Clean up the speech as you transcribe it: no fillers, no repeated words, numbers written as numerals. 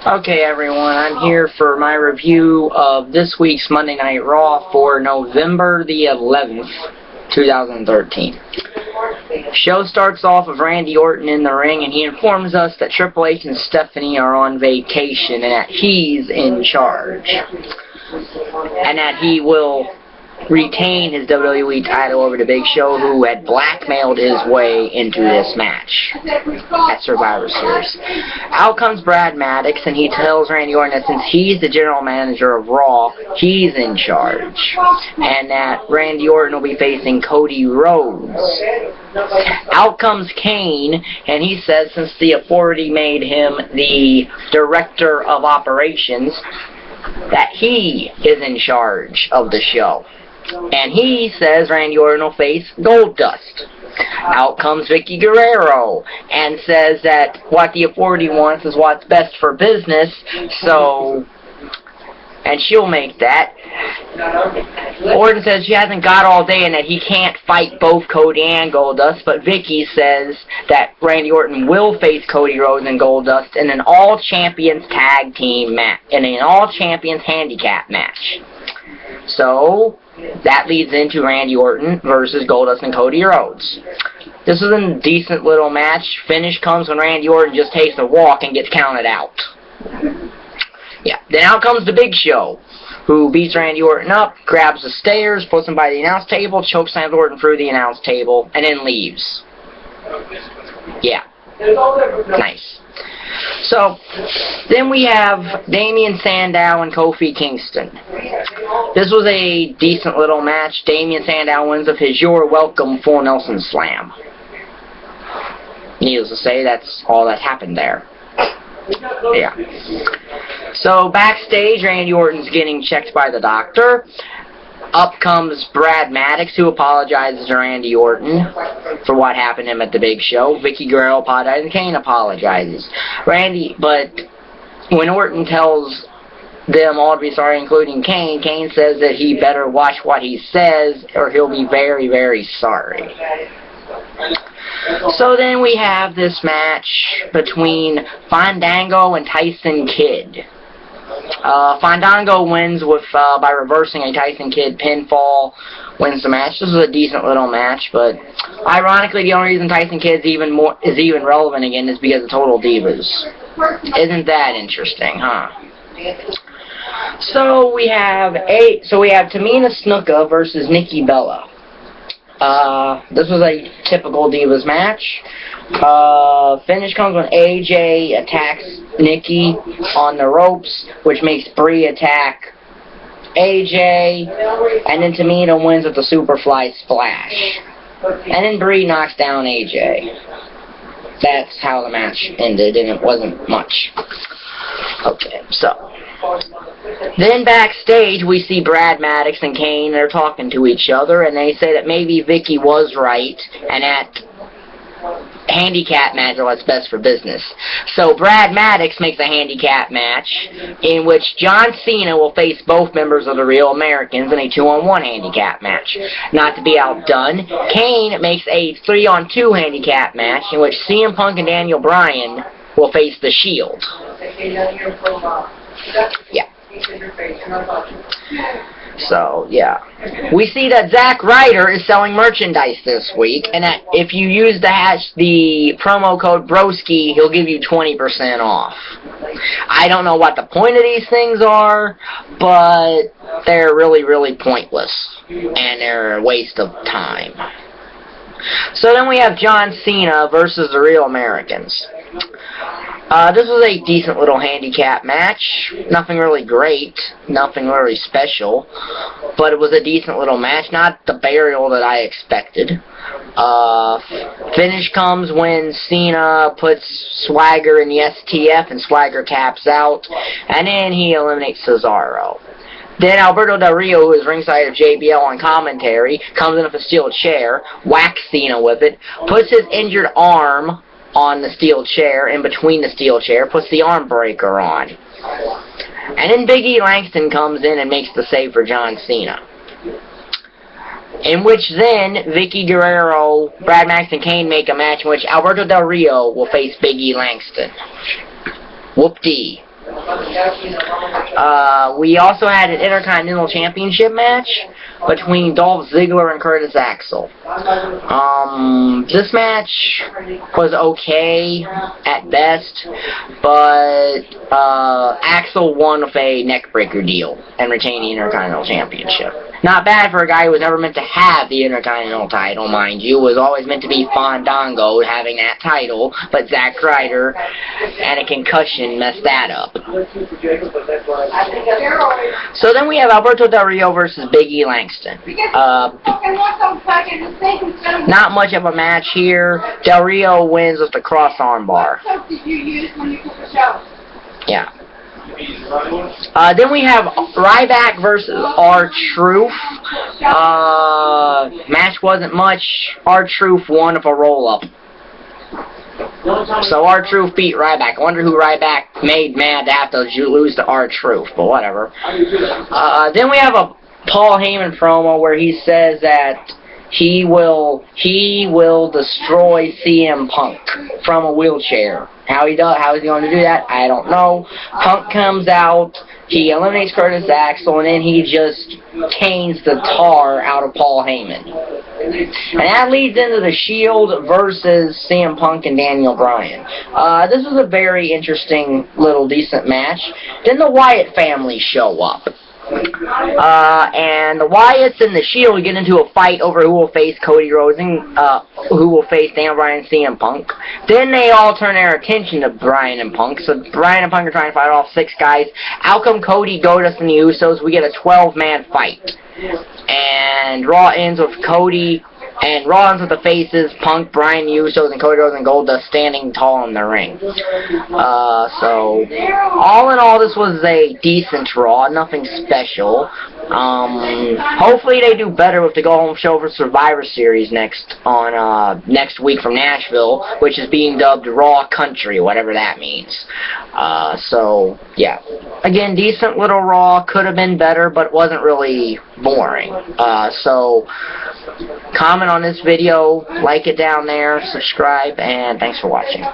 Okay, everyone, I'm here for my review of this week's Monday Night Raw for November the 11th, 2013. Show starts off with Randy Orton in the ring, and he informs us that Triple H and Stephanie are on vacation and that he's in charge. And that he will retain his WWE title over the Big Show, who had blackmailed his way into this match at Survivor Series. Out comes Brad Maddox, and he tells Randy Orton that since he's the general manager of Raw, he's in charge, and that Randy Orton will be facing Cody Rhodes. Out comes Kane, and he says since the authority made him the director of operations, that he is in charge of the show. And he says Randy Orton will face Goldust. Out comes Vicky Guerrero and says that what the authority wants is what's best for business, and she'll make that. Orton says she hasn't got all day and that he can't fight both Cody and Goldust, but Vicky says that Randy Orton will face Cody Rhodes and Goldust in an all-champions tag team match, in an all-champions handicap match. So that leads into Randy Orton versus Goldust and Cody Rhodes. This is a decent little match. Finish comes when Randy Orton just takes a walk and gets counted out. Yeah. Then out comes the Big Show, who beats Randy Orton up, grabs the stairs, puts him by the announce table, chokeslams Orton through the announce table, and then leaves. Yeah. Nice. So, then we have Damien Sandow and Kofi Kingston. This was a decent little match. Damien Sandow wins with his You're Welcome full Nelson Slam. Needless to say, that's all that happened there. Yeah. So, backstage, Randy Orton's getting checked by the doctor. Up comes Brad Maddox, who apologizes to Randy Orton for what happened to him at the Big Show. Vicky Guerrero apologizes, and Kane apologizes. But when Orton tells them all to be sorry, including Kane, Kane says that he better watch what he says, or he'll be very, very sorry. So then we have this match between Fandango and Tyson Kidd. Fandango wins by reversing a Tyson Kidd pinfall, wins the match. This is a decent little match, but ironically, the only reason Tyson Kidd is even relevant again is because of Total Divas. Isn't that interesting, huh? So we have Tamina Snuka versus Nikki Bella. This was a typical Divas match. Finish comes when AJ attacks Nikki on the ropes, which makes Brie attack AJ, and then Tamina wins with the Superfly Splash. And then Brie knocks down AJ. That's how the match ended, and it wasn't much. Okay, so then backstage we see Brad Maddox and Kane. They're talking to each other, and they say that maybe Vicky was right, and that handicap match is what's best for business. So Brad Maddox makes a handicap match in which John Cena will face both members of the Real Americans in a 2-on-1 handicap match. Not to be outdone, Kane makes a 3-on-2 handicap match in which CM Punk and Daniel Bryan will face The Shield. Yeah. So, yeah. We see that Zack Ryder is selling merchandise this week, and that if you use the promo code BROSKI, he'll give you 20% off. I don't know what the point of these things are, but they're really, really pointless, and they're a waste of time. So then we have John Cena versus the Real Americans. This was a decent little handicap match. Nothing really great, nothing really special, but it was a decent little match. Not the burial that I expected. Finish comes when Cena puts Swagger in the STF and Swagger taps out, and then he eliminates Cesaro. Then Alberto Del Rio, who is ringside of JBL on commentary, comes in with a steel chair, whacks Cena with it, puts his injured arm on the steel chair, in between the steel chair, puts the arm breaker on. And then Big E Langston comes in and makes the save for John Cena. In which then, Vicky Guerrero, Brad Maddox, and Kane make a match in which Alberto Del Rio will face Big E Langston. Whoop-dee. We also had an Intercontinental Championship match between Dolph Ziggler and Curtis Axel. This match was okay at best, but Axel won with a neckbreaker deal and retained the Intercontinental Championship. Not bad for a guy who was never meant to have the Intercontinental title, mind you. It was always meant to be Fandango having that title, but Zack Ryder and a concussion messed that up. So then we have Alberto Del Rio versus Big E Langston. Not much of a match here. Del Rio wins with the cross arm bar. Yeah. Then we have Ryback versus R-Truth. Match wasn't much. R-Truth won with a roll-up. So R-Truth beat Ryback. I wonder who Ryback made mad to have to lose to R-Truth, but whatever. Then we have a Paul Heyman promo where he says that he will destroy CM Punk from a wheelchair. How is he going to do that? I don't know. Punk comes out, he eliminates Curtis Axel, and then he just canes the tar out of Paul Heyman. And that leads into the Shield versus CM Punk and Daniel Bryan. This was a very interesting little decent match. Then the Wyatt family show up. And the Wyatts and the Shield get into a fight over who will face Cody Rhodes and who will face Daniel Bryan and CM Punk. Then they all turn their attention to Bryan and Punk. So Bryan and Punk are trying to fight off 6 guys. Out come Cody, Goldust, and the Usos. We get a 12-man fight. And Raw ends with Cody and Raw ends with the faces, Punk, Bryan, Usos, and Cody Rhodes and Goldust standing tall in the ring. So, all in all, this was a decent Raw, nothing special. Hopefully they do better with the go-home show for Survivor Series next week from Nashville, which is being dubbed Raw Country, whatever that means. So, yeah. Again, decent little Raw, could have been better, but wasn't really boring. So, comment on this video, like it down there, subscribe, and thanks for watching.